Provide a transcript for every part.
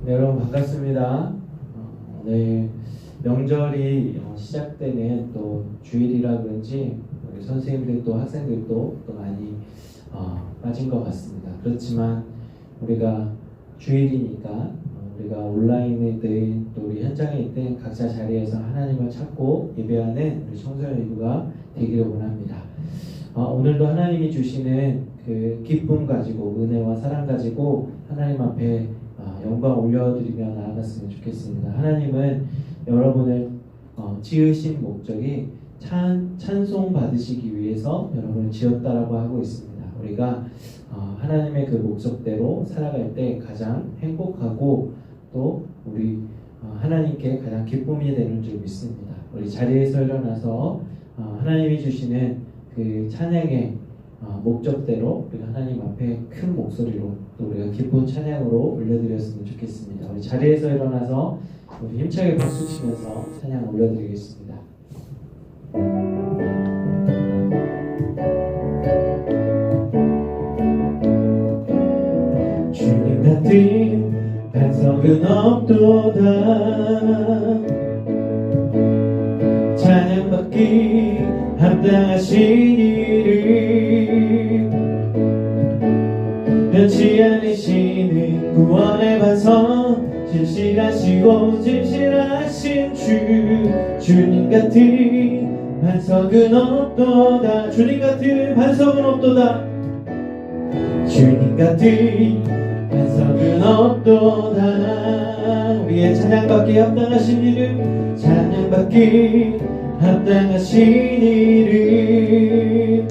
네, 여러분 반갑습니다. 오늘 명절이 시작되는 또 주일이라 그런지 우리 선생님들도 학생들도 또 많이 빠진 것 같습니다. 그렇지만 우리가 주일이니까 우리가 온라인이든 또 우리 현장에 있든 각자 자리에서 하나님을 찾고 예배하는 우리 청소년 일부가 되기를 원합니다. 오늘도 하나님이 주시는 그 기쁨 가지고 은혜와 사랑 가지고 하나님 앞에 영광 올려드리며 나아갔으면 좋겠습니다. 하나님은 여러분을 지으신 목적이 찬송 받으시기 위해서 여러분을 지었다라고 하고 있습니다. 우리가 하나님의 그 목적대로 살아갈 때 가장 행복하고 또 우리 하나님께 가장 기쁨이 되는 줄 믿습니다. 우리 자리에서 일어나서 하나님이 주시는 그 찬양의 목적대로 우리가 하나님 앞에 큰 목소리로 또 우리가 기쁜 찬양으로 올려드렸으면 좋겠습니다. 우리 자리에서 일어나서 우리 힘차게 박수치면서 찬양 올려드리겠습니다. 주님 같은 반석은 없도다. 찬양받기 합당하신 이름, 변치 않으시는 구원의 반석, 진실하시고 진실하신 주님 같은 반석은 없도다. 주님 같은 반석은 없도다. 주님 같은 반석은 없도다. 우리의 찬양받기 합당하신 이름, 찬양받기 합당하신 이름,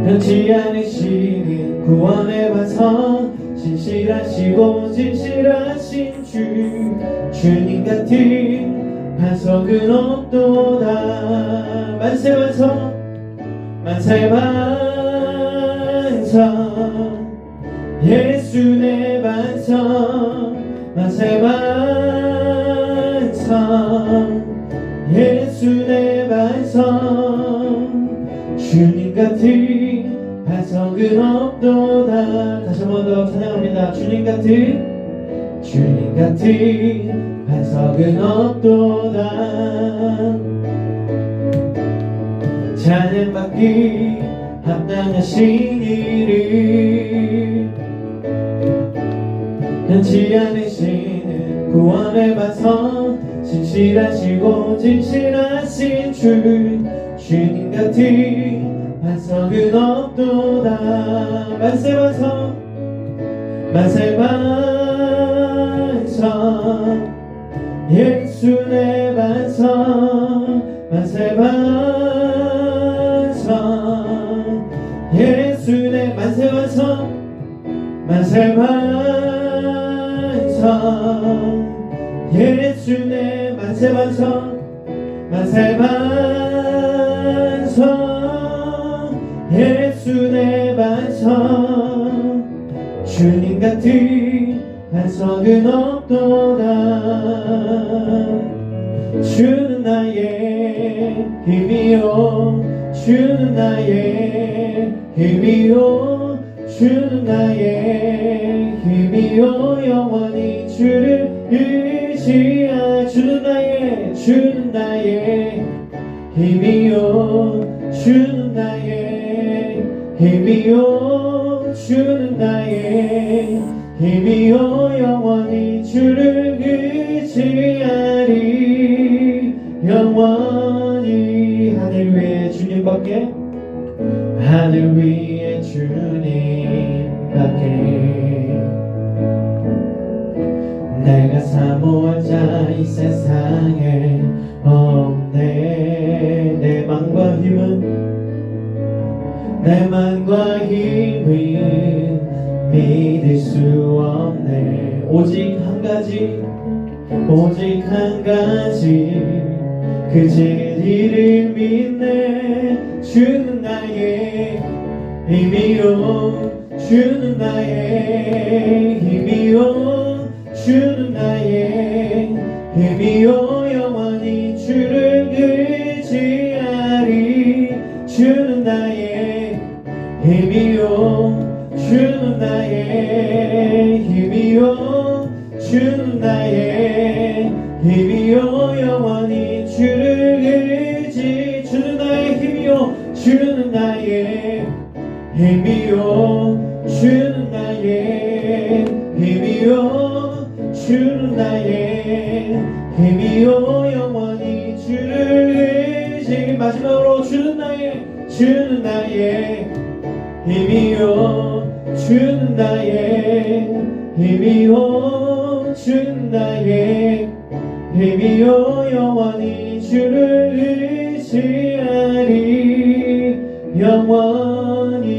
변치 않으시는 구원의 반석, 진실하시고 진실하신 주님 같은 반석은 없도다. 만세 반석, 만세 반석, 예수 내 반석, 만세 반석, 예수 내 반석, 주님 같은 반석은 없도다. 다시 한 번 더 찬양합니다. 주님 같은 반석은 없도다. 찬양받기 합당하신 일을 변치 않으시는 구원의 반성 진실하시고 진실하신 주님 같은 반석은 없도다. 만세 반석 만세 반석 예수의 반석 만세 반석 예수의 만세 반석 만세 반석 예수의 만세 반석 만세 반석 예수의 반석 주님 같은 반석은 없도다. 주는 나의 힘이요 주는 나의 힘이요 주는 나의 힘이요 영원히 주를 의지하 주는 나의 힘이요 주는 나의 힘이요 주는 나의 힘이요 영원히 주를 의지하리 영원히 하늘 위에 주님밖에 하늘 위에 주님밖에 내가 사모할 자 이 세상에 없네. 내 맘과 힘은 믿을 수 없네. 오직 한 가지 그 진리를 믿네. 주는 나의 힘이요 주는 나의 힘이요 주는 나의 힘이요 영원히 주를 의지하리 주는 나의 힘이요 주는 나의 힘이요 주는 나의 힘이요 영원히 주를 의지 주는 나의 힘이요 주는 나의 힘이요 주는 나의 힘이요 주는 나의 힘이요 영원히 주를 의지 마지막으로 주는 나의 힘이요 주는 나의 힘이요 주는 나의 힘이요 영원히 주를 의지하리 영원히.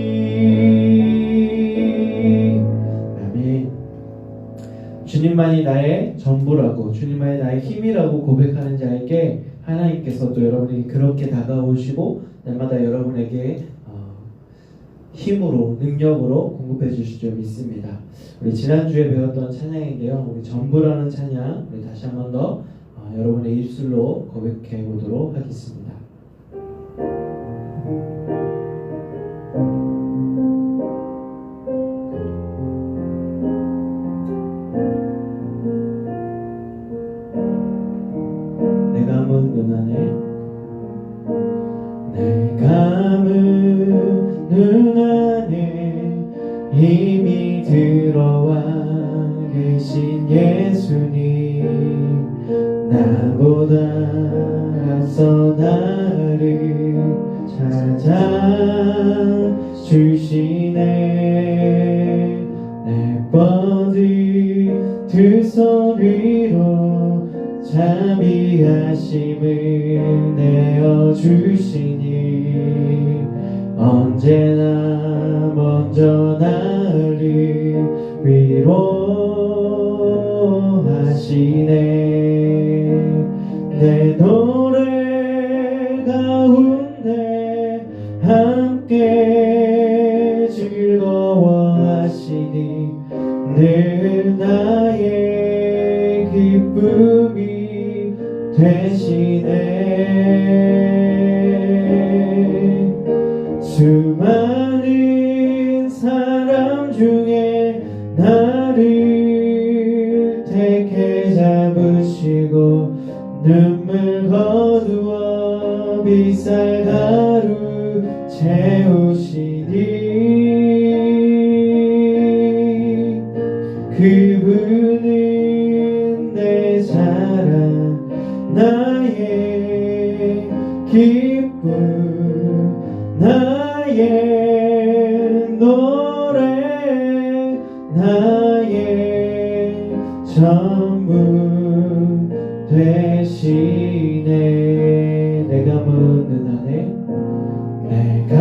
아멘. 주님만이 나의 전부라고 주님만이 나의 힘이라고 고백하는 자에게 하나님께서 또 여러분에게 그렇게 다가오시고 날마다 여러분에게 힘으로 능력으로 공급해 주실 줄 믿습니다. 우리 지난주에 배웠던 찬양인데요, 우리 전부라는 찬양 우리 다시 한 번 더 여러분의 입술로 고백해 보도록 하겠습니다. 내 감은 눈 안에 눈 안에 이미 들어와 계신 예수님 나보다 앞서 나를 찾아주시네. 내 뻗은 두 손 위로 자비하심을 내어주시니 언제나 먼저 나를 위로하시네. 내 노래 가운데 함께 즐거워하시니 늘 나의 기쁨이 되시네. 수많은 사람 중에 나를 택해 잡으시고 눈물 거두어 빛살 가루 채우시네. 나의 기쁨 나의 노래 나의 전부 되시네. 내가 묻는 안에 내가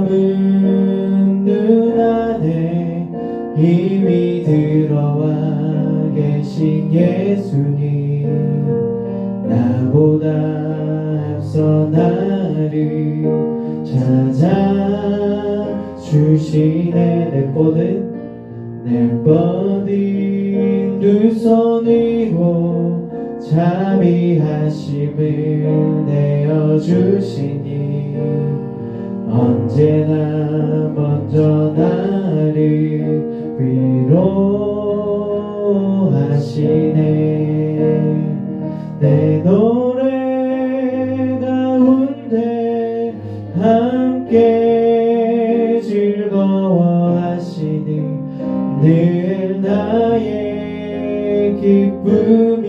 묻는 안에 이미 들어와 계신 예수님 나보다 앞서 나를 찾아주시네. 내 뻗은 두 손으로 자비하심을 내어주시니 언제나 먼저 나를 위로하시네. 내 노래 가운데 함께 즐거워하시니 늘 나의 기쁨이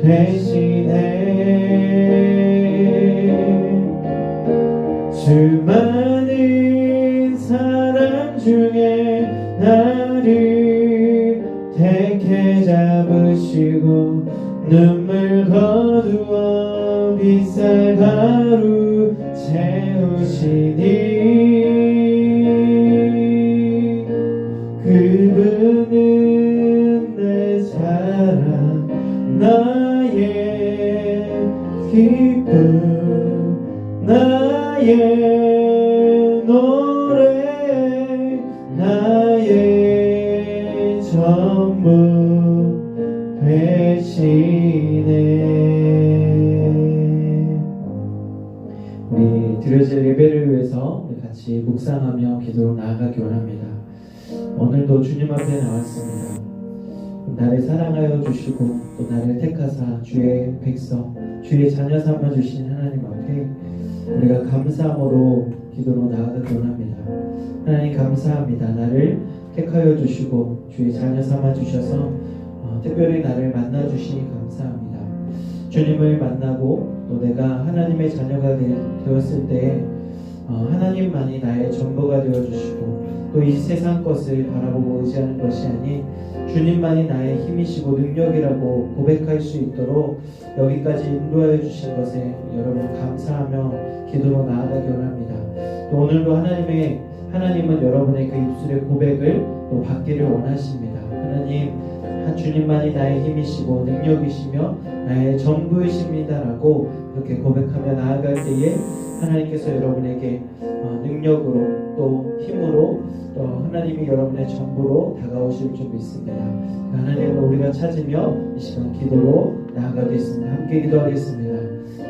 되시네. 수많은 사람 중에 나를 택해 잡으시고 눈물 거두어 빗살 가루 채우시니 그분은 내 사랑 나의 기쁨 나의 노래 나의 전부 되시네. 우리 드려질 예배를 위해서 우리 같이 묵상하며 기도로 나아가기 원합니다. 오늘도 주님 앞에 나왔습니다. 나를 사랑하여 주시고 또 나를 택하사 주의 백성 주의 자녀 삼아 주신 하나님 앞에 우리가 감사함으로 기도로 나아가기 원합니다. 하나님 감사합니다. 나를 택하여 주시고 주의 자녀 삼아 주셔서 특별히 나를 만나 주시니 감사합니다. 주님을 만나고 또 내가 하나님의 자녀가 되었을 때 하나님만이 나의 전부가 되어주시고 또 이 세상 것을 바라보고 의지하는 것이 아닌 주님만이 나의 힘이시고 능력이라고 고백할 수 있도록 여기까지 인도하여 주신 것에 여러분 감사하며 기도로 나아가기 원합니다. 또 오늘도 하나님은 여러분의 그 입술의 고백을 또 받기를 원하십니다. 하나님 주님만이 나의 힘이시고 능력이시며 나의 전부이십니다라고 이렇게 고백하며 나아갈 때에 하나님께서 여러분에게 능력으로 또 힘으로 또 하나님이 여러분의 전부로 다가오실 줄 믿습니다. 하나님을 우리가 찾으며 이 시간 기도로 나아가겠습니다. 함께 기도하겠습니다.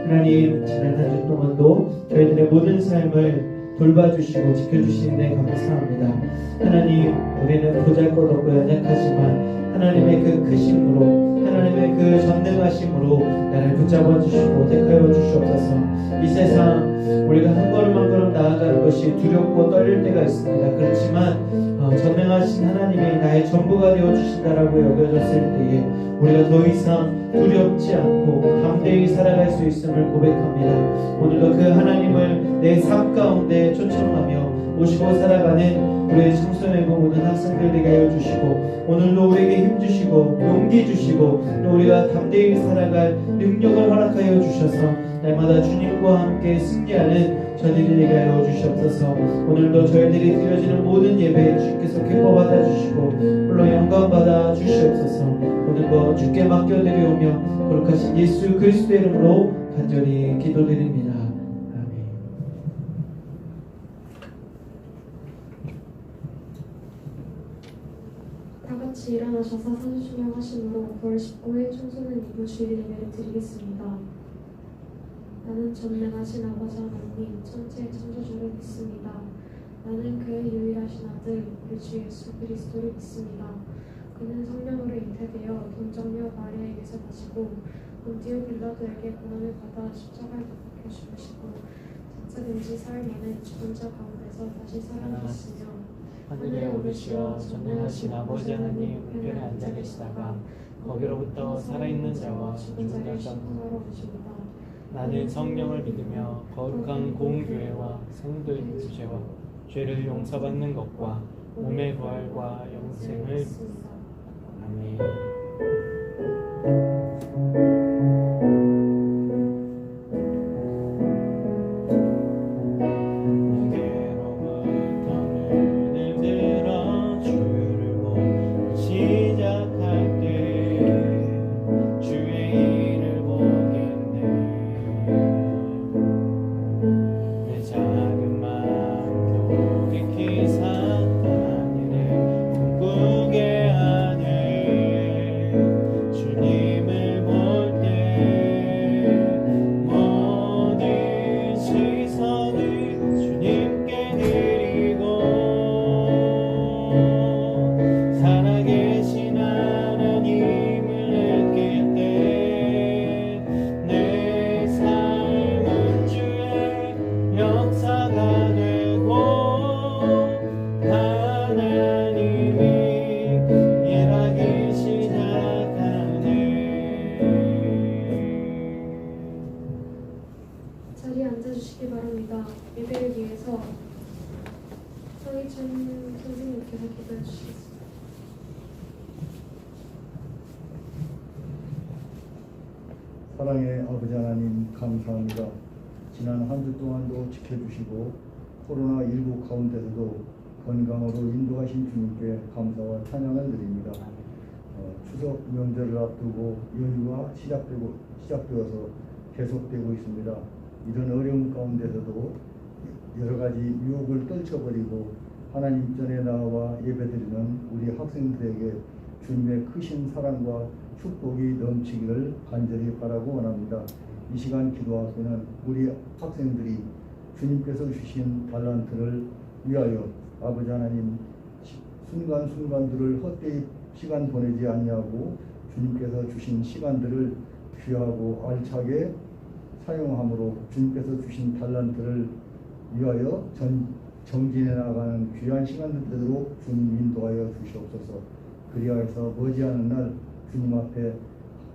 하나님 지난 한 주 동안도 저희들의 모든 삶을 돌봐주시고 지켜주시는데 감사합니다. 하나님 우리는 보잘것없고 연약하지만 하나님의 그 크심으로 하나님의 그 전능하심으로 나를 붙잡아 주시고 택하여 주시옵소서. 이 세상 우리가 한 걸음 한 걸음 나아가는 것이 두렵고 떨릴 때가 있습니다. 그렇지만 전능하신 하나님이 나의 전부가 되어주신다라고 여겨졌을 때에 우리가 더 이상 두렵지 않고 담대히 살아갈 수 있음을 고백합니다. 오늘도 그 하나님을 내 삶 가운데 초청하며 모시고 살아가는 우리의 청소년부 모든 학생들 되게 하여 주시고 오늘도 우리에게 힘 주시고 용기 주시고 또 우리가 담대히 살아갈 능력을 허락하여 주셔서 날마다 주님과 함께 승리하는 저희들이 되게 하여 주시옵소서. 오늘도 저희들이 드려지는 모든 예배에 주께서 기뻐 받아 주시고 물론 영광 받아 주시옵소서. 오늘도 주께 맡겨드리오며 거룩하신 예수 그리스도의 이름으로 간절히 기도드립니다. 아멘. 다같이 일어나셔서 산수신령하심으로 9월 19일 청소년 2부 주일 예배를 드리겠습니다. 나는 전능하신 아버지 하나님 천지의 창조주를 믿습니다. 나는 그의 유일하신 아들 우리 주 예수 그리스도를 믿습니다. 그는 성령으로 잉태되어 동정녀 마리아에게서 나시고 본디오 빌라도에게 고난을 받아 십자가에 못 박혀 죽으시고 셋째 지 사흘 만에 죽은 자 가운데서 다시 살아나셨으며 하늘에 오르시어 전능하신 아버지 하나님 우편에 앉아 계시다가 거기로부터 살아있는 자와 죽은 자를 자가 심판하러 오십니다. 나는 성령을 믿으며 거룩한 공교회와 성도의 교제와 죄를 용서받는 것과 몸의 부활과 영생을 믿습니다. 아멘. 무게로부터 눈을 들어 주를 보기 시작할 때 주의 일을 보겠네. 내 작은 마음도 깊이 샀던 일을 꿈꾸게 하네. 주님을 볼 때 모든 시선을 주님께 드리고 살아계신 하나님을 느낄 때 내 삶은 주의 역사가 되고 하나님이 일하기 시작하네. 자리에 앉아주시기 바랍니다. 예배를 위해서 서희준 선생님께서 기도해 주시겠습니다. 사랑의 아버지 하나님 감사합니다. 지난 한 주 동안도 지켜주시고 코로나19 가운데서도 건강으로 인도하신 주님께 감사와 찬양을 드립니다. 추석 명절을 앞두고 연휴가 시작되어서 계속되고 있습니다. 이런 어려움 가운데서도 여러 가지 유혹을 떨쳐버리고 하나님 전에 나와 예배드리는 우리 학생들에게 주님의 크신 사랑과 축복이 넘치기를 간절히 바라고 원합니다. 이 시간 기도할 때는 우리 학생들이 주님께서 주신 달란트를 위하여 아버지 하나님 순간순간들을 헛되이 시간 보내지 아니하고 주님께서 주신 시간들을 귀하고 알차게 사용함으로 주님께서 주신 달란트를 위하여 정진해 나가는 귀한 시간들 되도록 주님 인도하여 주시옵소서. 그리하여서 머지않은 날 주님 앞에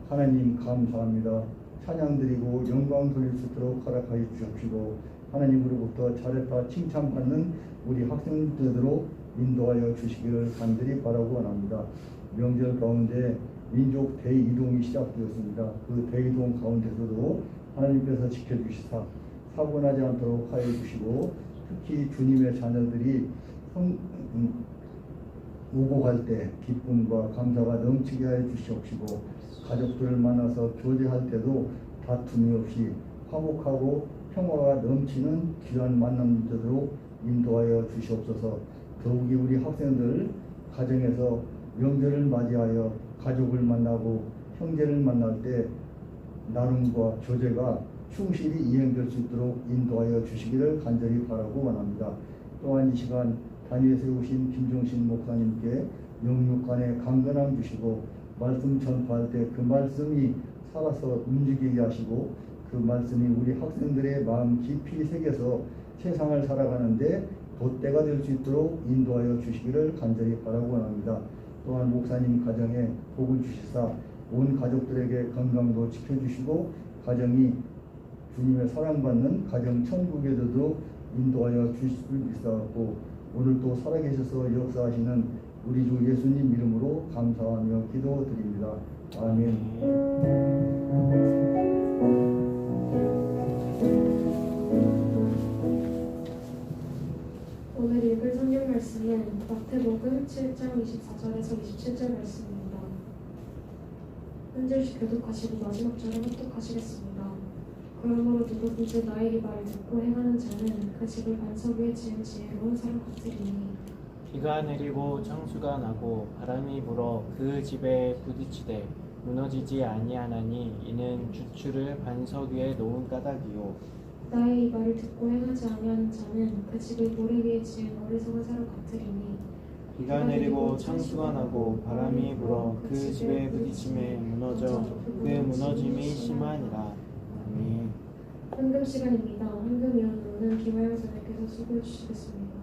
하나님 감사합니다. 찬양드리고 영광 돌릴 수 있도록 허락하여 주십시고 하나님으로부터 잘했다 칭찬받는 우리 학생들로 인도하여 주시기를 간절히 바라고 원합니다. 명절 가운데 민족 대이동이 시작되었습니다. 그 대이동 가운데서도 하나님께서 지켜주시사 사고나지 않도록 하여 주시고 특히 주님의 자녀들이 오고 갈 때 기쁨과 감사가 넘치게 하여 주시옵시고 가족들을 만나서 교제할 때도 다툼이 없이 화목하고 평화가 넘치는 귀한 만남 되도록 인도하여 주시옵소서. 더욱이 우리 학생들 가정에서 명절을 맞이하여 가족을 만나고 형제를 만날 때 나눔과 교제가 충실히 이행될 수 있도록 인도하여 주시기를 간절히 바라고 원합니다. 또한 이 시간 단위에 세우신 김종신 목사님께 영육간에 강건함 주시고 말씀 전파할 때 그 말씀이 살아서 움직이게 하시고 그 말씀이 우리 학생들의 마음 깊이 새겨서 세상을 살아가는데 돛대가 될 수 있도록 인도하여 주시기를 간절히 바라고 원합니다. 또한 목사님 가정에 복을 주시사 온 가족들에게 건강도 지켜주시고 가정이 주님의 사랑받는 가정 천국에도 인도하여 주시길 믿사옵고 오늘 또 살아계셔서 역사하시는 우리 주 예수님 이름으로 감사하며 기도드립니다. 아멘. 오늘 읽을 성경 말씀은 마태복음 7장 24절에서 27절 말씀입니다. 한 절씩 교독하시고 마지막 절을 합독하시겠습니다. 그러므로 누구든지 나의 이 말을 듣고 행하는 자는 그 집을 반석 위에 지은 지혜로운 사람 같으리니 비가 내리고 창수가 나고 바람이 불어 그 집에 부딪히되 무너지지 아니하나니 이는 주추를 반석 위에 놓은 까닭이요. 나의 이 말을 듣고 행하지 아니하는 자는 그 집을 모래 위에 지은 어리석은 사람 같으리니 비가 내리고 창수가 나고 바람이 불어 그 집에 부딪힘에 무너져 그 무너짐이 심하니라. 아멘. 헌금 시간입니다. 헌금 위원으로는 김하영 선생님께서 수고해 주시겠습니다.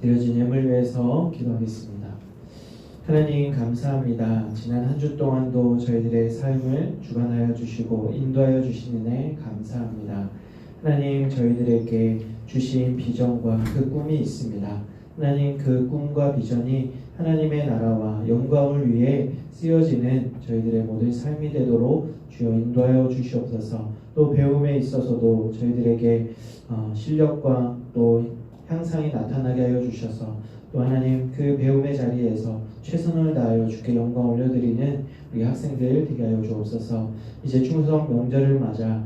드려진 예물 위해서 기도하겠습니다. 하나님 감사합니다. 지난 한 주 동안도 저희들의 삶을 주관하여 주시고 인도하여 주신 은혜 감사합니다. 하나님 저희들에게 주신 비전과 그 꿈이 있습니다. 하나님 그 꿈과 비전이 하나님의 나라와 영광을 위해 쓰여지는 저희들의 모든 삶이 되도록 주여 인도하여 주시옵소서. 또 배움에 있어서도 저희들에게 실력과 또 향상이 나타나게 하여 주셔서 또 하나님 그 배움의 자리에서 최선을 다하여 주께 영광 올려드리는 우리 학생들 되게 하여 주옵소서. 이제 추석 명절을 맞아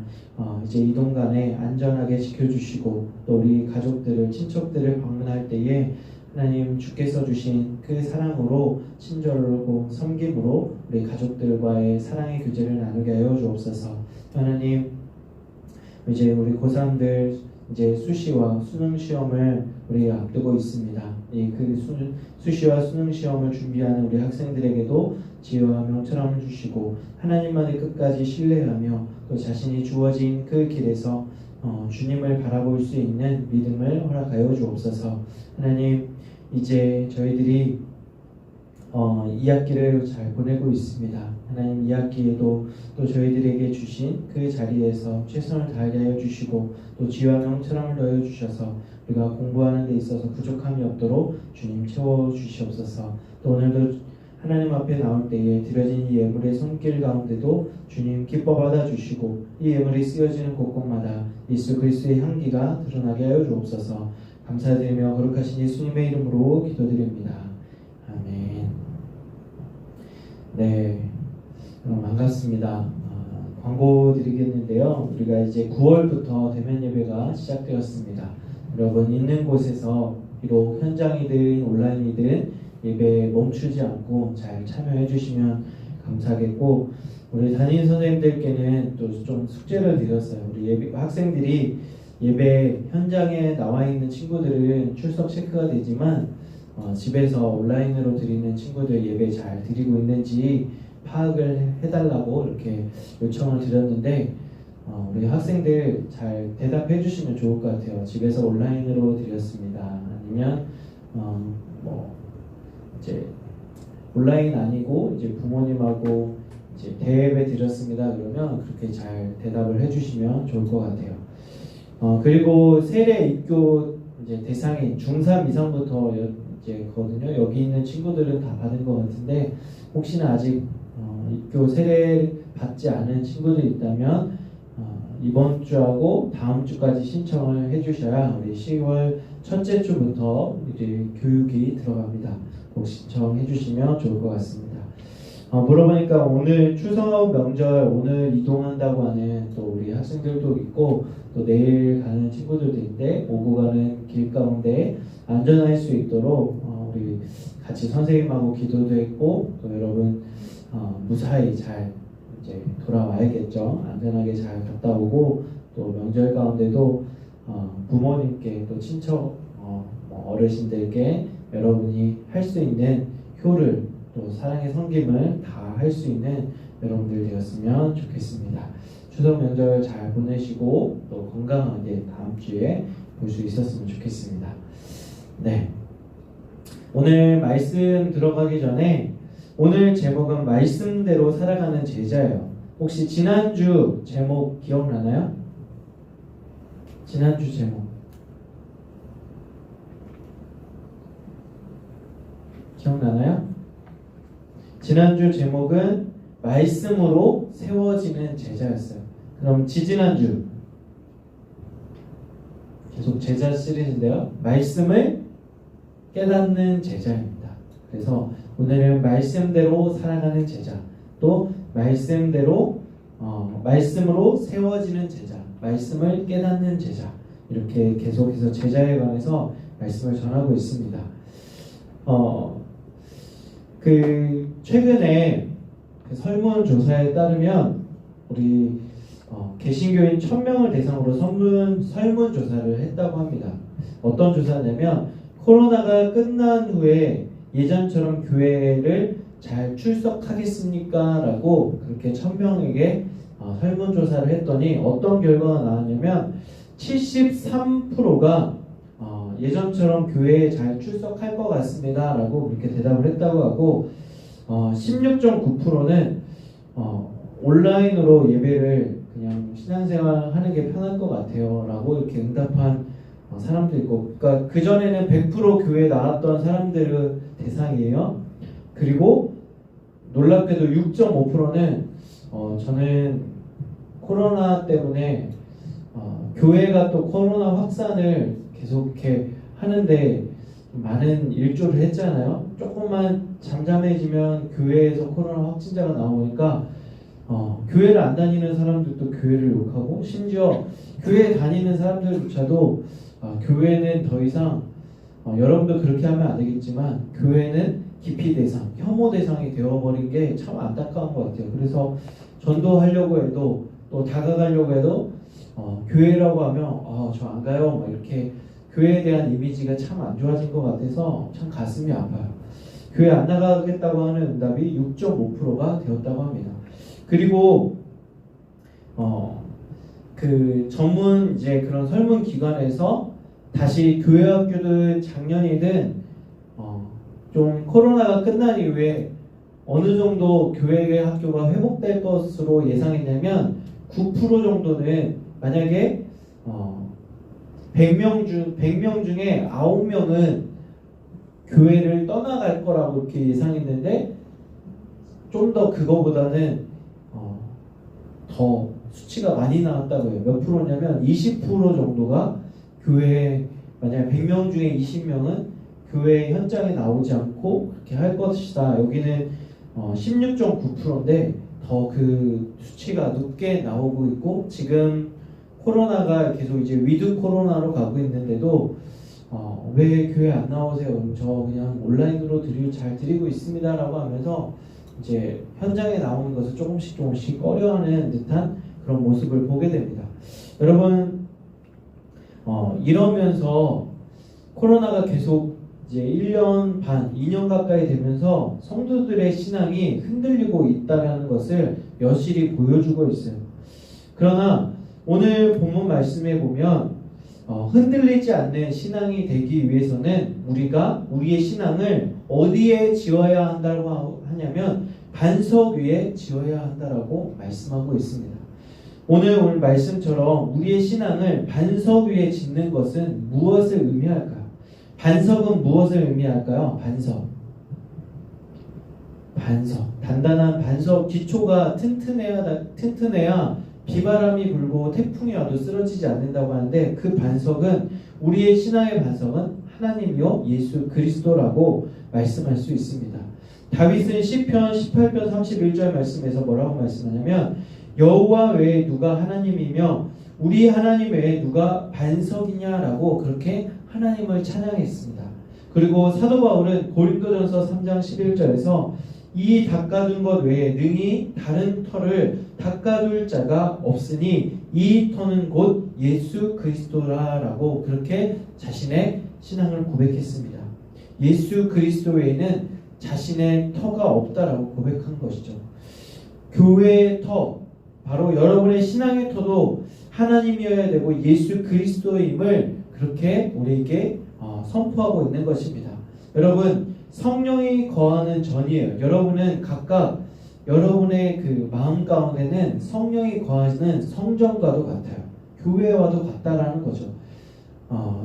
이제 이동 간에 안전하게 지켜주시고 또 우리 가족들을 친척들을 방문할 때에 하나님 주께서 주신 그 사랑으로 친절하고 섬김으로 우리 가족들과의 사랑의 교제를 나누게 하여 주옵소서. 하나님 이제 우리 고3들 이제 수시와 수능 시험을 우리 앞두고 있습니다. 그 수시와 수능 시험을 준비하는 우리 학생들에게도 지혜와 명철함을 주시고 하나님만을 끝까지 신뢰하며 또 자신이 주어진 그 길에서 주님을 바라볼 수 있는 믿음을 허락하여 주옵소서. 하나님 이제 저희들이 2학기를 잘 보내고 있습니다. 하나님 2학기에도 또 저희들에게 주신 그 자리에서 최선을 다하게 하여 주시고 또 지혜와 명철함을 더해 주셔서 우리가 공부하는 데 있어서 부족함이 없도록 주님 채워주시옵소서. 또 오늘도 하나님 앞에 나올 때에 드려진 이 예물의 손길 가운데도 주님 기뻐 받아주시고 이 예물이 쓰여지는 곳곳마다 예수 그리스도의 향기가 드러나게 하여 주옵소서. 감사드리며 거룩하신 예수님의 이름으로 기도드립니다. 아멘. 네, 반갑습니다. 광고 드리겠는데요. 우리가 이제 9월부터 대면 예배가 시작되었습니다. 여러분 있는 곳에서 비록 현장이든 온라인이든 예배에 멈추지 않고 잘 참여해 주시면 감사하겠고, 우리 담임 선생님들께는 또 좀 숙제를 드렸어요. 우리 학생들이 예배 현장에 나와 있는 친구들은 출석 체크가 되지만 집에서 온라인으로 드리는 친구들 예배 잘 드리고 있는지 파악을 해달라고 이렇게 요청을 드렸는데 우리 학생들 잘 대답해 주시면 좋을 것 같아요. 집에서 온라인으로 드렸습니다. 아니면 이제 온라인 아니고 이제 부모님하고 이제 대예배 드렸습니다. 그러면 그렇게 잘 대답을 해주시면 좋을 것 같아요. 그리고 세례 입교 이제 대상인 중3 이상부터 이제 거든요. 여기 있는 친구들은 다 받은 것 같은데 혹시나 아직 입교 세례 받지 않은 친구들이 있다면 이번 주하고 다음 주까지 신청을 해주셔야 우리 10월 첫째 주부터 이제 교육이 들어갑니다. 꼭 신청해 주시면 좋을 것 같습니다. 물어보니까 오늘 추석 명절 오늘 이동한다고 하는 또 우리 학생들도 있고 또 내일 가는 친구들도 있는데 오고 가는 길 가운데 안전할 수 있도록 우리 같이 선생님하고 기도도 했고 또 여러분 무사히 잘 이제 돌아와야겠죠. 안전하게 잘 갔다 오고 또 명절 가운데도 부모님께 또 친척 어르신들께 여러분이 할 수 있는 효를 또 사랑의 섬김을 다 할 수 있는 여러분들 되었으면 좋겠습니다. 추석 명절 잘 보내시고 또 건강하게 다음 주에 볼 수 있었으면 좋겠습니다. 네, 오늘 말씀 들어가기 전에 오늘 제목은 말씀대로 살아가는 제자예요. 혹시 지난주 제목 기억나나요? 지난주 제목 기억나나요? 지난주 제목은 말씀으로 세워지는 제자였어요. 그럼 지지난주 계속 제자 시리즈인데요. 말씀을 깨닫는 제자입니다. 그래서 오늘은 말씀대로 살아가는 제자, 또 말씀대로 말씀으로 세워지는 제자, 말씀을 깨닫는 제자, 이렇게 계속해서 제자에 관해서 말씀을 전하고 있습니다. 최근에 설문조사에 따르면 우리 개신교인 1000명을 대상으로 설문조사를 했다고 합니다. 어떤 조사냐면 코로나가 끝난 후에 예전처럼 교회를 잘 출석하겠습니까? 라고 그렇게 1000명에게 설문조사를 했더니 어떤 결과가 나왔냐면 73%가 예전처럼 교회에 잘 출석할 것 같습니다 라고 이렇게 대답을 했다고 하고 16.9%는 온라인으로 예배를 그냥 신앙생활 하는 게 편할 것 같아요 라고 이렇게 응답한 사람도 있고, 그러니까 그전에는 100% 교회에 나왔던 사람들의 대상이에요. 그리고 놀랍게도 6.5%는 저는 코로나 때문에 교회가 또 코로나 확산을 계속 이렇게 하는데 많은 일조를 했잖아요. 조금만 잠잠해지면 교회에서 코로나 확진자가 나오니까 교회를 안 다니는 사람들도 교회를 욕하고, 심지어 교회 다니는 사람들조차도 교회는 더 이상 여러분도 그렇게 하면 안 되겠지만 교회는 기피 대상, 혐오 대상이 되어버린 게 참 안타까운 것 같아요. 그래서 전도하려고 해도 또 다가가려고 해도 교회라고 하면 저 안 가요 막 이렇게 교회에 대한 이미지가 참 안 좋아진 것 같아서 참 가슴이 아파요. 교회 안 나가겠다고 하는 응답이 6.5%가 되었다고 합니다. 그리고 그 전문 이제 그런 설문 기관에서 다시 교회 학교들 작년이든 좀 코로나가 끝난 이후에 어느 정도 교회 학교가 회복될 것으로 예상했냐면 9% 정도는 만약에 100명 중에 9명은 교회를 떠나갈 거라고 이렇게 예상했는데 좀 더 그거보다는 더 수치가 많이 나왔다고 해요. 몇 프로냐면 20% 정도가 교회, 만약 100명 중에 20명은 교회 현장에 나오지 않고 그렇게 할 것이다. 여기는 16.9%인데 더 그 수치가 높게 나오고 있고, 지금 코로나가 계속 이제 위드 코로나로 가고 있는데도 왜 교회 안 나오세요? 저 그냥 온라인으로 잘 드리고 있습니다라고 하면서 이제 현장에 나오는 것을 조금씩 꺼려하는 듯한 그런 모습을 보게 됩니다. 여러분 이러면서 코로나가 계속 이제 1년 반, 2년 가까이 되면서 성도들의 신앙이 흔들리고 있다는 것을 여실히 보여주고 있어요. 그러나 오늘 본문 말씀에 보면 흔들리지 않는 신앙이 되기 위해서는 우리가 우리의 신앙을 어디에 지어야 한다고 하냐면 반석 위에 지어야 한다라고 말씀하고 있습니다. 오늘 말씀처럼 우리의 신앙을 반석 위에 짓는 것은 무엇을 의미할까요? 반석은 무엇을 의미할까요? 반석. 단단한 반석, 기초가 튼튼해야 비바람이 불고 태풍이 와도 쓰러지지 않는다고 하는데, 그 반석은, 우리의 신앙의 반석은 하나님이요 예수 그리스도라고 말씀할 수 있습니다. 다윗은 시편 18편 31절 말씀에서 뭐라고 말씀하냐면, 여호와 외에 누가 하나님이며 우리 하나님 외에 누가 반석이냐라고 그렇게 하나님을 찬양했습니다. 그리고 사도 바울은 고린도전서 3장 11절에서 이 닦아둔 것 외에 능히 다른 터를 닦아둘 자가 없으니 이 터는 곧 예수 그리스도라라고 그렇게 자신의 신앙을 고백했습니다. 예수 그리스도 외에는 자신의 터가 없다라고 고백한 것이죠. 교회의 터, 바로 여러분의 신앙의 터도 하나님이어야 되고 예수 그리스도임을 그렇게 우리에게 선포하고 있는 것입니다. 여러분, 성령이 거하는 전이에요. 여러분은 각각 여러분의 그 마음 가운데는 성령이 거하는 성전과도 같아요. 교회와도 같다라는 거죠.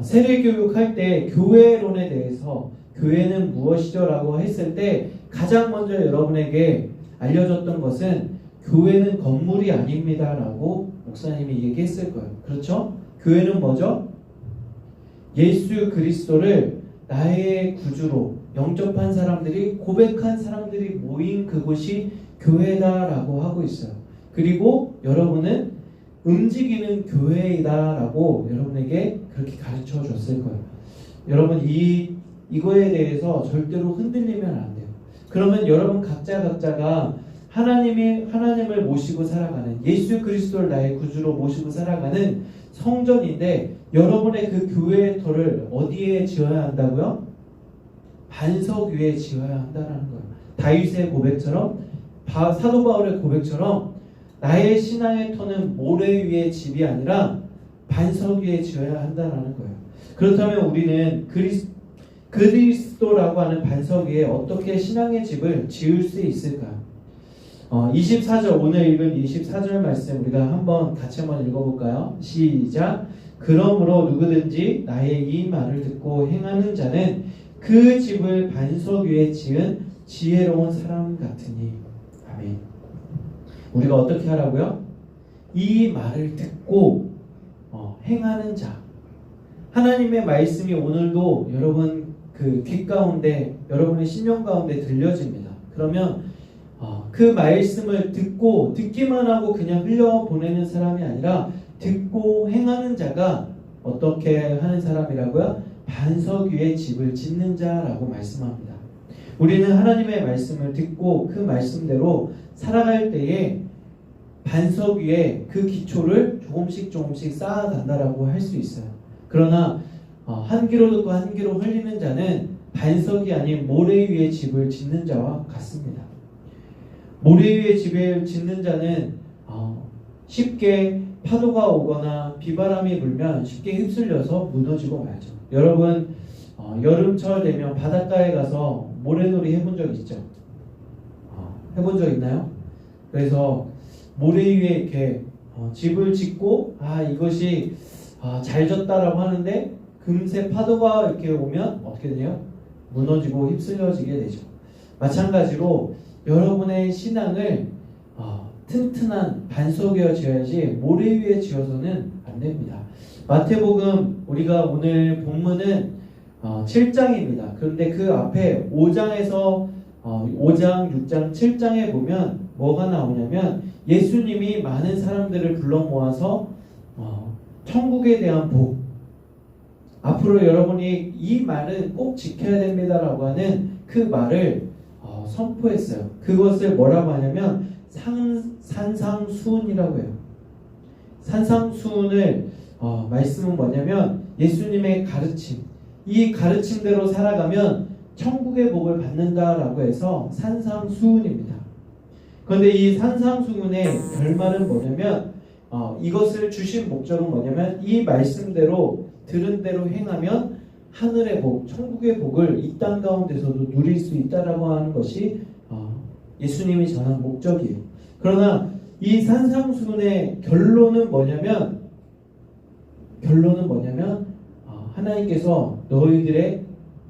세례교육할 때 교회론에 대해서 교회는 무엇이죠? 라고 했을 때 가장 먼저 여러분에게 알려줬던 것은 교회는 건물이 아닙니다 라고 목사님이 얘기했을 거예요. 그렇죠? 교회는 뭐죠? 예수 그리스도를 나의 구주로 영접한 사람들이, 고백한 사람들이 모인 그곳이 교회다라고 하고 있어요. 그리고 여러분은 움직이는 교회이다라고 여러분에게 그렇게 가르쳐 줬을 거예요. 여러분 이거에 대해서 절대로 흔들리면 안 돼요. 그러면 여러분 각자가 하나님을 모시고 살아가는, 예수 그리스도를 나의 구주로 모시고 살아가는 성전인데, 여러분의 그 교회의 터를 어디에 지어야 한다고요? 반석 위에 지어야 한다는 거예요. 다윗의 고백처럼, 사도 바울의 고백처럼 나의 신앙의 터는 모래 위의 집이 아니라 반석 위에 지어야 한다는 거예요. 그렇다면 우리는 그리스도라고 하는 반석 위에 어떻게 신앙의 집을 지을 수 있을까요? 24절, 오늘 읽은 24절 말씀 우리가 같이 한번 읽어볼까요? 시작. 그러므로 누구든지 나의 이 말을 듣고 행하는 자는 그 집을 반석 위에 지은 지혜로운 사람 같으니. 아멘. 우리가 어떻게 하라고요? 이 말을 듣고 행하는 자. 하나님의 말씀이 오늘도 여러분 그 귓가운데, 여러분의 심령 가운데 들려집니다. 그러면 그 말씀을 듣기만 하고 그냥 흘려보내는 사람이 아니라 듣고 행하는 자가 어떻게 하는 사람이라고요? 반석 위에 집을 짓는 자라고 말씀합니다. 우리는 하나님의 말씀을 듣고 그 말씀대로 살아갈 때에 반석 위에 그 기초를 조금씩 쌓아간다라고 할 수 있어요. 그러나 한 귀로 듣고 한 귀로 흘리는 자는 반석이 아닌 모래 위에 집을 짓는 자와 같습니다. 모래 위에 집을 짓는 자는 쉽게 파도가 오거나 비바람이 불면 쉽게 휩쓸려서 무너지고 말죠. 여러분 여름철 되면 바닷가에 가서 모래놀이 해본 적 있죠? 해본 적 있나요? 그래서 모래 위에 이렇게 집을 짓고 이것이 잘 졌다라고 하는데 금세 파도가 이렇게 오면 어떻게 되냐? 무너지고 휩쓸려지게 되죠. 마찬가지로 여러분의 신앙을 튼튼한 반석 위에 지어야지 모래 위에 지어서는 안 됩니다. 마태복음 우리가 오늘 본문은 7장입니다. 그런데 그 앞에 5장, 6장, 7장에 보면 뭐가 나오냐면 예수님이 많은 사람들을 불러 모아서 천국에 대한 복, 앞으로 여러분이 이 말은 꼭 지켜야 됩니다라고 하는 그 말을 선포했어요. 그것을 뭐라고 하냐면 산상수훈이라고 해요. 산상수훈을 말씀은 뭐냐면 예수님의 가르침, 이 가르침대로 살아가면 천국의 복을 받는다라고 해서 산상수훈입니다. 그런데 이 산상수훈의 결말은 뭐냐면 이것을 주신 목적은 뭐냐면 이 말씀대로 들은 대로 행하면 하늘의 복, 천국의 복을 이 땅 가운데서도 누릴 수 있다라고 하는 것이 예수님이 전한 목적이에요. 그러나 이 산상수훈의 결론은 뭐냐면 하나님께서 너희들의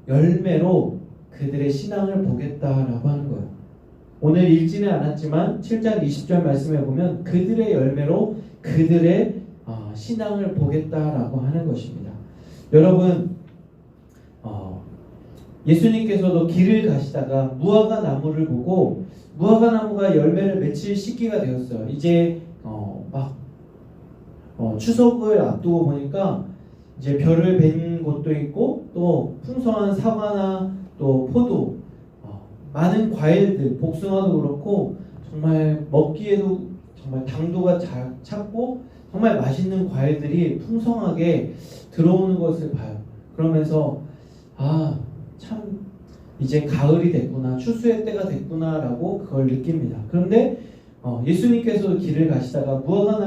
열매로 그들의 신앙을 보겠다라고 하는 거예요. 오늘 읽지는 않았지만 7장 20절 말씀에 보면 그들의 열매로 그들의 신앙을 보겠다라고 하는 것입니다. 여러분 예수님께서도 길을 가시다가 무화과 나무를 보고 무화과 나무가 열매를 맺힐 시기가 되었어요. 이제 추석을 앞두고 보니까 이제 별을 뵌 곳도 있고 또 풍성한 사과나 또 포도, 많은 과일들, 복숭아도 그렇고 정말 먹기에도 정말 당도가 찼고 정말 맛있는 과일들이 풍성하게 들어오는 것을 봐요. 그러면서 참 이제 가을이 됐구나, 추수의 때가 됐구나라고 그걸 느낍니다. 그런데 예수님께서 길을 가시다가 무화과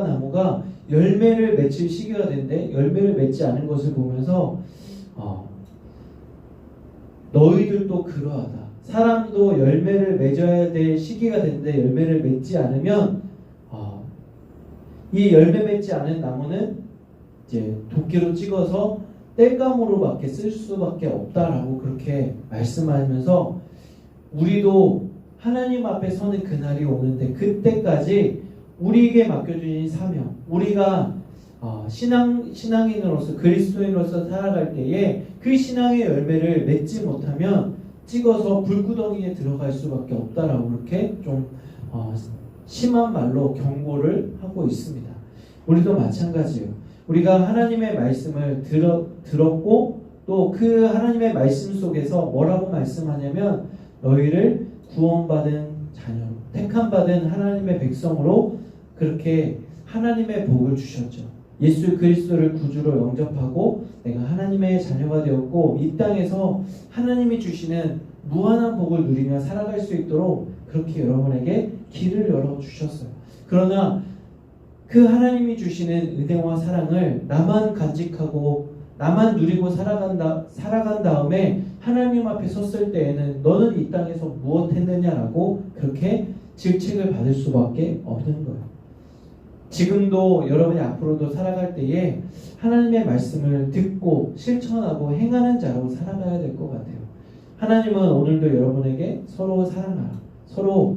나무가 열매를 맺힐 시기가 됐는데 열매를 맺지 않은 것을 보면서 너희들도 그러하다. 사람도 열매를 맺어야 될 시기가 됐는데 열매를 맺지 않으면 이 열매 맺지 않은 나무는 이제 도끼로 찍어서 땔감으로밖에 쓸 수밖에 없다라고 그렇게 말씀하면서 우리도 하나님 앞에 서는 그날이 오는데 그때까지 우리에게 맡겨주신 사명, 우리가 신앙인으로서 그리스도인으로서 살아갈 때에 그 신앙의 열매를 맺지 못하면 찍어서 불구덩이에 들어갈 수밖에 없다라고 그렇게 좀 심한 말로 경고를 하고 있습니다. 우리도 마찬가지예요. 우리가 하나님의 말씀을 들었고 또 그 하나님의 말씀 속에서 뭐라고 말씀하냐면 너희를 구원받은 자녀, 택함받은 하나님의 백성으로 그렇게 하나님의 복을 주셨죠. 예수 그리스도를 구주로 영접하고 내가 하나님의 자녀가 되었고 이 땅에서 하나님이 주시는 무한한 복을 누리며 살아갈 수 있도록 그렇게 여러분에게 길을 열어주셨어요. 그러나 그 하나님이 주시는 은혜와 사랑을 나만 간직하고 나만 누리고 살아간 다음에 하나님 앞에 섰을 때에는 너는 이 땅에서 무엇 했느냐라고 그렇게 질책을 받을 수밖에 없는 거예요. 지금도 여러분이 앞으로도 살아갈 때에 하나님의 말씀을 듣고 실천하고 행하는 자로 살아가야 될 것 같아요. 하나님은 오늘도 여러분에게 서로 사랑하라, 서로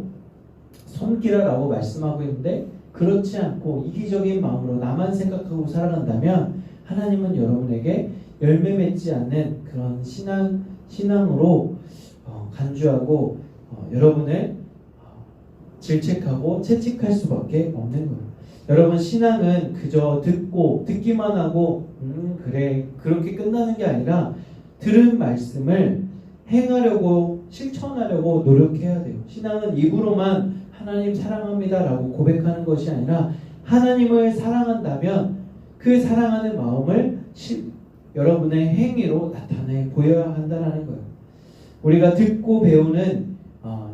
섬기라라고 말씀하고 있는데, 그렇지 않고 이기적인 마음으로 나만 생각하고 살아간다면 하나님은 여러분에게 열매 맺지 않는 그런 신앙으로 간주하고 여러분을 질책하고 채찍할 수밖에 없는 거예요. 여러분, 신앙은 그저 듣기만 하고 그래 그렇게 끝나는 게 아니라 들은 말씀을 행하려고 실천하려고 노력해야 돼요. 신앙은 입으로만 하나님 사랑합니다라고 고백하는 것이 아니라 하나님을 사랑한다면 그 사랑하는 마음을 여러분의 행위로 나타내 보여야 한다는 거예요. 우리가 듣고 배우는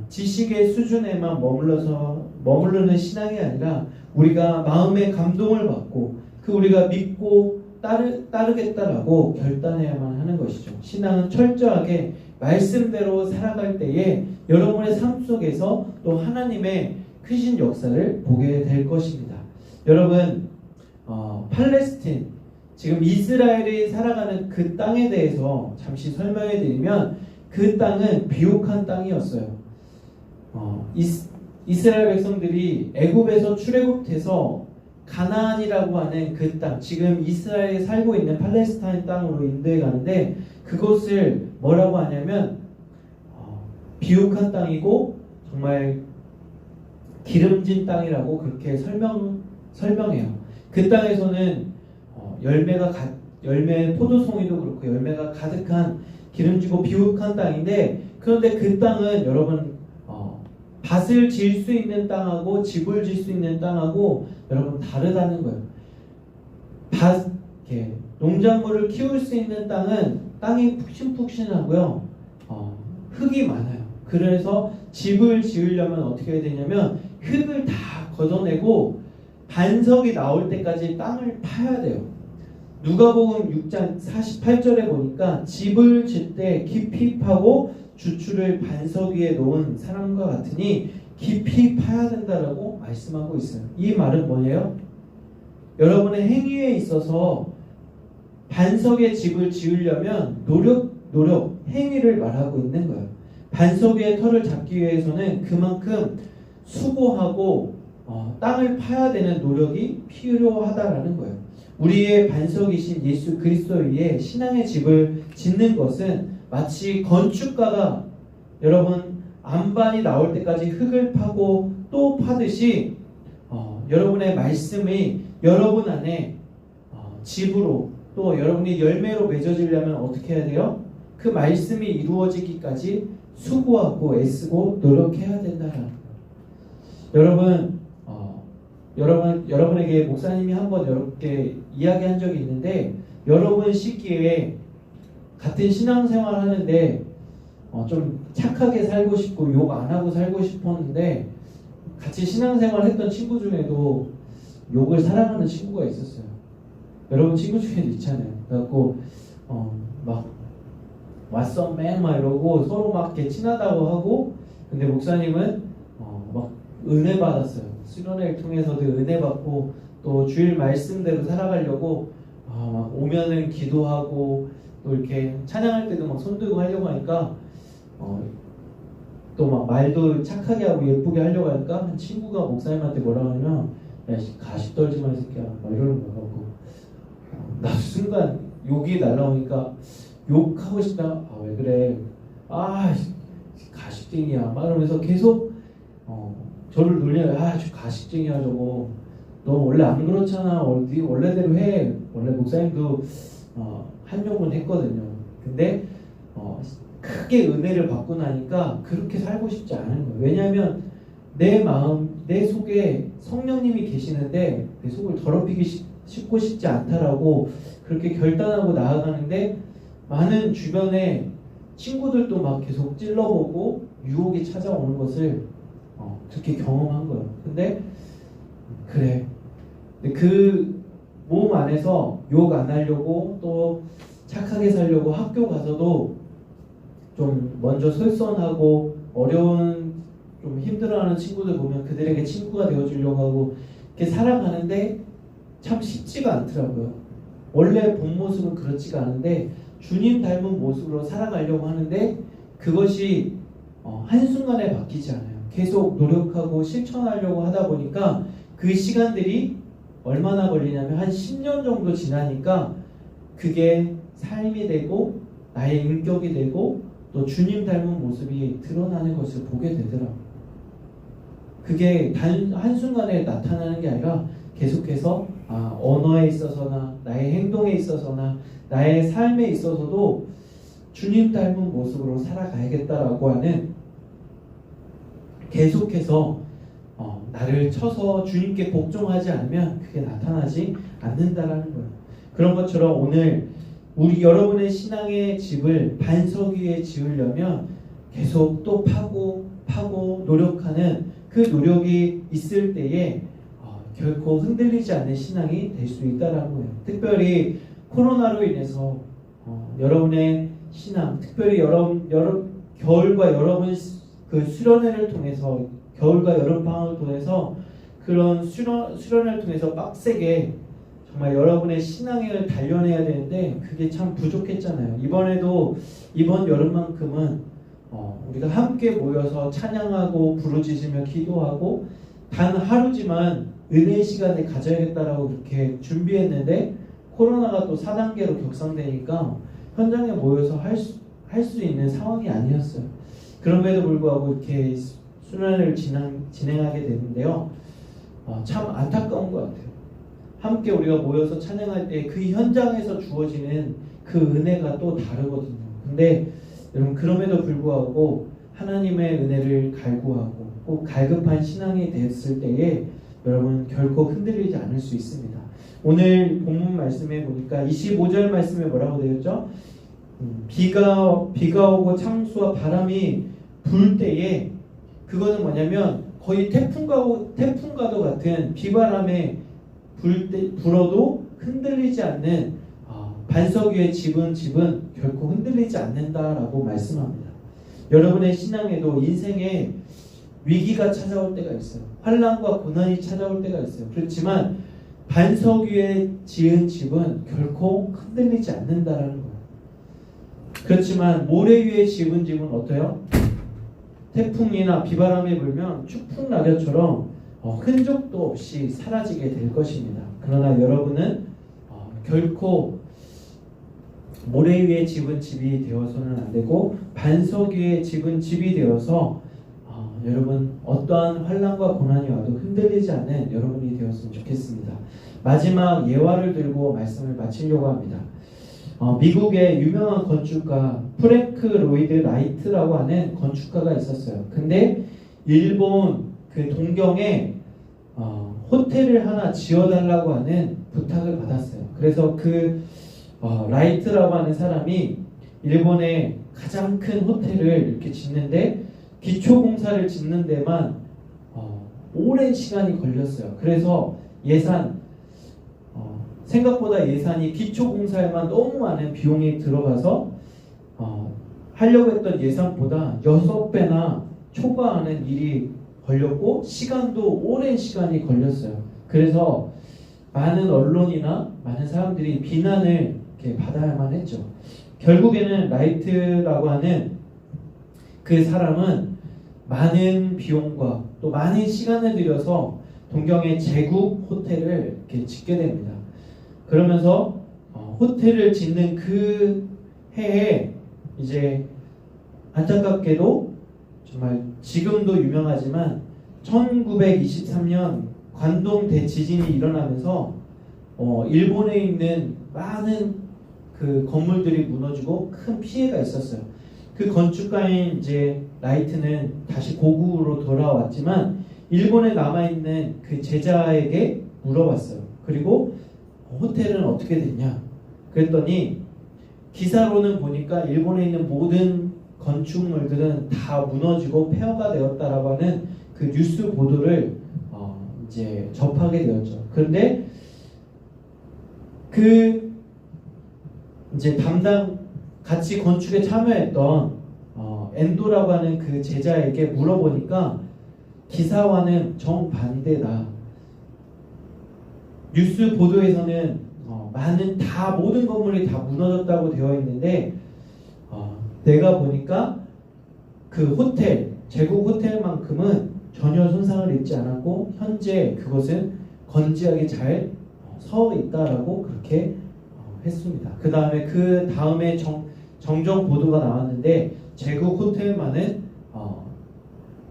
지식의 수준에만 머무르는 신앙이 아니라 우리가 마음의 감동을 받고 우리가 믿고 따르겠다라고 결단해야만 하는 것이죠. 신앙은 철저하게 말씀대로 살아갈 때에 여러분의 삶 속에서 또 하나님의 크신 역사를 보게 될 것입니다. 여러분, 팔레스틴, 지금 이스라엘이 살아가는 그 땅에 대해서 잠시 설명해 드리면, 그 땅은 비옥한 땅이었어요. 이스라엘 백성들이 애굽에서 출애굽해서 가나안이라고 하는 그 땅, 지금 이스라엘에 살고 있는 팔레스타인 땅으로 인도해 가는데, 그것을 뭐라고 하냐면 비옥한 땅이고 정말 기름진 땅이라고 그렇게 설명해요. 그 땅에서는 포도송이도 그렇고 열매가 가득한 기름지고 비옥한 땅인데, 그런데 그 땅은 여러분 밭을 지을 수 있는 땅하고 집을 지을 수 있는 땅하고 여러분 다르다는 거예요. 농작물을 키울 수 있는 땅이 푹신푹신하고요, 흙이 많아요. 그래서 집을 지으려면 어떻게 해야 되냐면 흙을 다 걷어내고 반석이 나올 때까지 땅을 파야 돼요. 누가복음 6장 48절에 보니까 집을 짓 때 깊이 파고 주추를 반석 위에 놓은 사람과 같으니 깊이 파야 된다라고 말씀하고 있어요. 이 말은 뭐예요? 여러분의 행위에 있어서 반석의 집을 지으려면 노력, 행위를 말하고 있는 거예요. 반석 위에 터를 잡기 위해서는 그만큼 수고하고 땅을 파야 되는 노력이 필요하다라는 거예요. 우리의 반석이신 예수 그리스도 위에 신앙의 집을 짓는 것은 마치 건축가가 여러분 안반이 나올 때까지 흙을 파고 또 파듯이 여러분의 말씀이 여러분 안에 집으로 또 여러분이 열매로 맺어지려면 어떻게 해야 돼요? 그 말씀이 이루어지기까지 수고하고 애쓰고 노력해야 된다는 거예요. 여러분에게 목사님이 한번 이렇게 이야기한 적이 있는데, 여러분 시기에 같은 신앙생활 하는데 좀 착하게 살고 싶고 욕 안 하고 살고 싶었는데, 같이 신앙생활 했던 친구 중에도 욕을 사랑하는 친구가 있었어요. 여러분 친구 중에도 있잖아요. 그래갖고 막 왔어 맨 막 이러고 서로 막 이렇게 친하다고 하고, 근데 목사님은 막 은혜 받았어요. 수련회를 통해서도 은혜 받고 또 주일 말씀대로 살아가려고 막 오면은 기도하고 또 이렇게 찬양할 때도 막 손들고 하려고 하니까 또 막 말도 착하게 하고 예쁘게 하려고 하니까 한 친구가 목사님한테 뭐라고 하냐면, 야 가식 떨지 마 이 새끼야 막 이러는 거 같고, 나 순간 욕이 날라오니까 욕하고 싶다. 왜 그래? 가식쟁이야 막 이러면서 계속 저를 놀려요. 저 가식쟁이야 저거. 너 원래 안 그렇잖아. 네 원래대로 해. 원래 목사님도 한 욕은 했거든요. 근데 크게 은혜를 받고 나니까 그렇게 살고 싶지 않은 거예요. 왜냐하면 내 마음, 내 속에 성령님이 계시는데 내 속을 더럽히기 싣고 싶지 않다라고 그렇게 결단하고 나아가는데, 많은 주변에 친구들도 막 계속 찔러보고 유혹이 찾아오는 것을 그렇게 경험한 거예요. 근데 그래, 근데 그 몸 안에서 욕 안 하려고 또 착하게 살려고 학교 가서도 좀 먼저 솔선하고 어려운 좀 힘들어하는 친구들 보면 그들에게 친구가 되어주려고 하고 이렇게 살아가는데 참 쉽지가 않더라고요. 원래 본 모습은 그렇지가 않은데 주님 닮은 모습으로 살아가려고 하는데 그것이 한순간에 바뀌지 않아요. 계속 노력하고 실천하려고 하다 보니까 그 시간들이 얼마나 걸리냐면 한 10년 정도 지나니까 그게 삶이 되고 나의 인격이 되고 또 주님 닮은 모습이 드러나는 것을 보게 되더라고요. 그게 한순간에 나타나는 게 아니라 계속해서 언어에 있어서나 나의 행동에 있어서나 나의 삶에 있어서도 주님 닮은 모습으로 살아가야겠다라고 하는 계속해서 나를 쳐서 주님께 복종하지 않으면 그게 나타나지 않는다라는 거예요. 그런 것처럼 오늘 우리 여러분의 신앙의 집을 반석 위에 지으려면 계속 또 파고 노력하는 그 노력이 있을 때에 결코 흔들리지 않는 신앙이 될 수 있다라는 거예요. 특별히 코로나로 인해서 여러분의 신앙, 특별히 겨울과 여러분 그 수련회를 통해서 겨울과 여름 방학을 통해서 그런 수련회를 통해서 빡세게 정말 여러분의 신앙을 단련해야 되는데 그게 참 부족했잖아요. 이번 여름만큼은 우리가 함께 모여서 찬양하고 부르짖으며 기도하고 단 하루지만 은혜의 시간을 가져야겠다라고 그렇게 준비했는데 코로나가 또 4단계로 격상되니까 현장에 모여서 할 수 있는 상황이 아니었어요. 그럼에도 불구하고 이렇게 수련회를 진행하게 되는데요. 참 안타까운 것 같아요. 함께 우리가 모여서 찬양할 때 그 현장에서 주어지는 그 은혜가 또 다르거든요. 근데 여러분 그럼에도 불구하고 하나님의 은혜를 갈구하고 꼭 갈급한 신앙이 됐을 때에 여러분 결코 흔들리지 않을 수 있습니다. 오늘 본문 말씀에 보니까 25절 말씀에 뭐라고 되었죠? 비가 오고 창수와 바람이 불 때에 그거는 뭐냐면 거의 태풍과도 같은 비바람에 불어도 흔들리지 않는 반석 위의 집은 결코 흔들리지 않는다라고 말씀합니다. 여러분의 신앙에도 인생에 위기가 찾아올 때가 있어요. 환난과 고난이 찾아올 때가 있어요. 그렇지만 반석 위에 지은 집은 결코 흔들리지 않는다라는 거예요. 그렇지만 모래 위에 지은 집은 어때요? 태풍이나 비바람이 불면 추풍 낙엽처럼 흔적도 없이 사라지게 될 것입니다. 그러나 여러분은 결코 모래 위에 집은 집이 되어서는 안 되고 반석 위에 집은 집이 되어서 여러분 어떠한 환난과 고난이 와도 흔들리지 않는 여러분이 되었으면 좋겠습니다. 마지막 예화를 들고 말씀을 마치려고 합니다. 미국의 유명한 건축가 프랭크 로이드 라이트라고 하는 건축가가 있었어요. 근데 일본 그 동경에 호텔을 하나 지어달라고 하는 부탁을 받았어요. 그래서 그 라이트라고 하는 사람이 일본의 가장 큰 호텔을 이렇게 짓는데 기초공사를 짓는 데만 오랜 시간이 걸렸어요. 그래서 생각보다 예산이 기초공사에만 너무 많은 비용이 들어가서 하려고 했던 예산보다 6배나 초과하는 일이 걸렸고 시간도 오랜 시간이 걸렸어요. 그래서 많은 언론이나 많은 사람들이 비난을 이렇게 받아야만 했죠. 결국에는 라이트라고 하는 그 사람은 많은 비용과 또 많은 시간을 들여서 동경의 제국 호텔을 이렇게 짓게 됩니다. 그러면서 호텔을 짓는 그 해에 이제 안타깝게도 정말 지금도 유명하지만 1923년 관동 대지진이 일어나면서 일본에 있는 많은 그 건물들이 무너지고 큰 피해가 있었어요. 그 건축가인 이제 라이트는 다시 고국으로 돌아왔지만 일본에 남아있는 그 제자에게 물어봤어요. 그리고 호텔은 어떻게 됐냐? 그랬더니 기사로는 보니까 일본에 있는 모든 건축물들은 다 무너지고 폐허가 되었다라고 하는 그 뉴스 보도를 이제 접하게 되었죠. 그런데 그 이제 담당 같이 건축에 참여했던 엔도라고 하는 그 제자에게 물어보니까 기사와는 정반대다. 뉴스 보도에서는 많은 모든 건물이 다 무너졌다고 되어 있는데 내가 보니까 그 호텔, 제국 호텔만큼은 전혀 손상을 입지 않았고 현재 그것은 건재하게 잘 서 있다라고 그렇게 했습니다. 그 다음에 정정 보도가 나왔는데 제국 호텔만은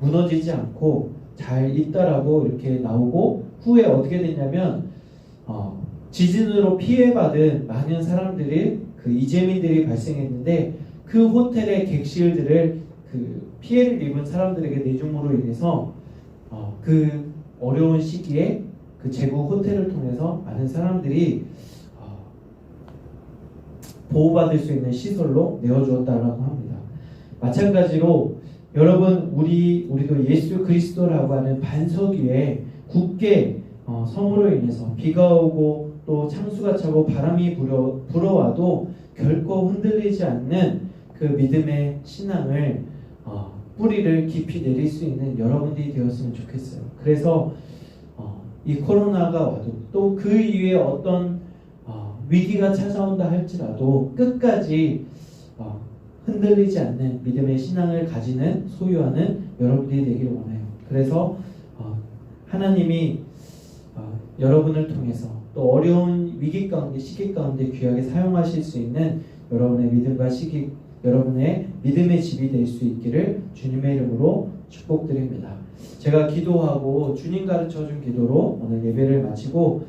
무너지지 않고 잘 있다라고 이렇게 나오고 후에 어떻게 됐냐면 지진으로 피해받은 많은 사람들이 그 이재민들이 발생했는데 그 호텔의 객실들을 그 피해를 입은 사람들에게 내줌으로 인해서 그 어려운 시기에 그 제국 호텔을 통해서 많은 사람들이 보호받을 수 있는 시설로 내어주었다라고 합니다. 마찬가지로 여러분 우리도 예수 그리스도라고 하는 반석 위에 굳게 성으로 인해서 비가 오고 또 창수가 차고 바람이 불어와도 결코 흔들리지 않는 그 믿음의 신앙을 뿌리를 깊이 내릴 수 있는 여러분들이 되었으면 좋겠어요. 그래서 이 코로나가 와도 또 그 이후에 어떤 위기가 찾아온다 할지라도 끝까지 흔들리지 않는 믿음의 신앙을 소유하는 여러분들이 되길 원해요. 그래서 하나님이 여러분을 통해서 또 어려운 위기 가운데 시기 가운데 귀하게 사용하실 수 있는 여러분의 믿음과 여러분의 믿음의 집이 될 수 있기를 주님의 이름으로 축복드립니다. 제가 기도하고 주님 가르쳐준 기도로 오늘 예배를 마치고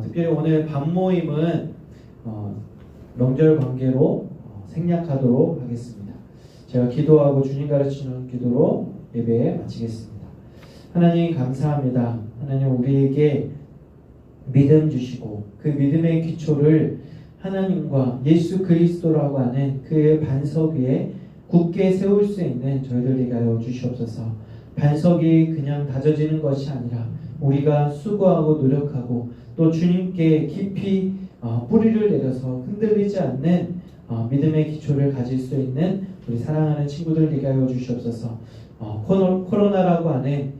특별히 오늘 밤모임은 명절 관계로 생략하도록 하겠습니다. 제가 기도하고 주님 가르치는 기도로 예배 마치겠습니다. 하나님 감사합니다. 하나님 우리에게 믿음 주시고 그 믿음의 기초를 하나님과 예수 그리스도라고 하는 그의 반석 위에 굳게 세울 수 있는 저희들에게 하여 주시옵소서. 반석이 그냥 다져지는 것이 아니라 우리가 수고하고 노력하고 또 주님께 깊이 뿌리를 내려서 흔들리지 않는 믿음의 기초를 가질 수 있는 우리 사랑하는 친구들에게 하여 주시옵소서. 코로나라고 하는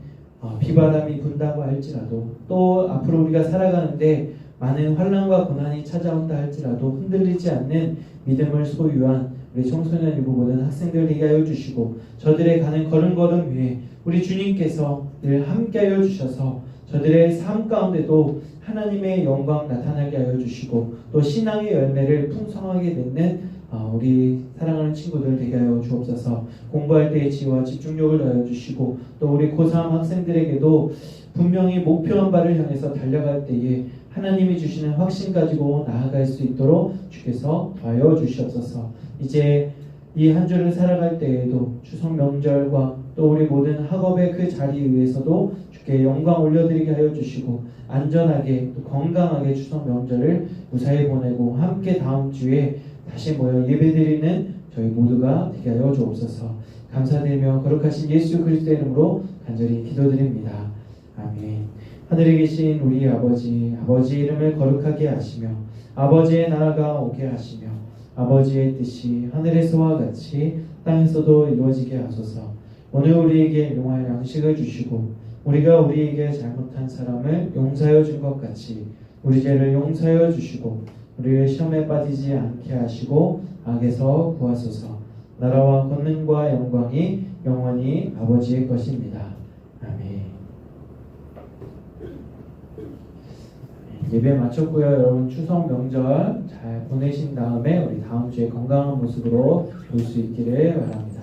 비바람이 분다고 할지라도 또 앞으로 우리가 살아가는데 많은 환난과 고난이 찾아온다 할지라도 흔들리지 않는 믿음을 소유한 우리 청소년이고 모든 학생들에게 하여 주시고 저들의 가는 걸음걸음 위에 우리 주님께서 늘 함께하여 주셔서 저들의 삶 가운데도 하나님의 영광 나타나게 하여 주시고 또 신앙의 열매를 풍성하게 맺는 우리 사랑하는 친구들 되게 하여 주옵소서. 공부할 때의 지혜와 집중력을 더하여 주시고 또 우리 고3 학생들에게도 분명히 목표한 바를 향해서 달려갈 때에 하나님이 주시는 확신 가지고 나아갈 수 있도록 주께서 더하여 주시옵소서. 이제 이 한 주를 살아갈 때에도 추석 명절과 또 우리 모든 학업의 그 자리 위에서도 주께 영광 올려드리게 하여 주시고 안전하게 또 건강하게 추석 명절을 무사히 보내고 함께 다음 주에 다시 모여 예배드리는 저희 모두가 되게 하여 주옵소서. 감사드리며 거룩하신 예수 그리스도의 이름으로 간절히 기도드립니다. 아멘. 하늘에 계신 우리 아버지 이름을 거룩하게 하시며 아버지의 나라가 오게 하시며 아버지의 뜻이 하늘에서와 같이 땅에서도 이루어지게 하소서. 오늘 우리에게 용할 양식을 주시고 우리가 우리에게 잘못한 사람을 용서하여 준 것 같이 우리 죄를 용서하여 주시고 우리를 시험에 빠지지 않게 하시고 악에서 구하소서. 나라와 권능과 영광이 영원히 아버지의 것입니다. 아멘. 예배 마쳤고요. 여러분 추석 명절 잘 보내신 다음에 우리 다음 주에 건강한 모습으로 볼 수 있기를 바랍니다.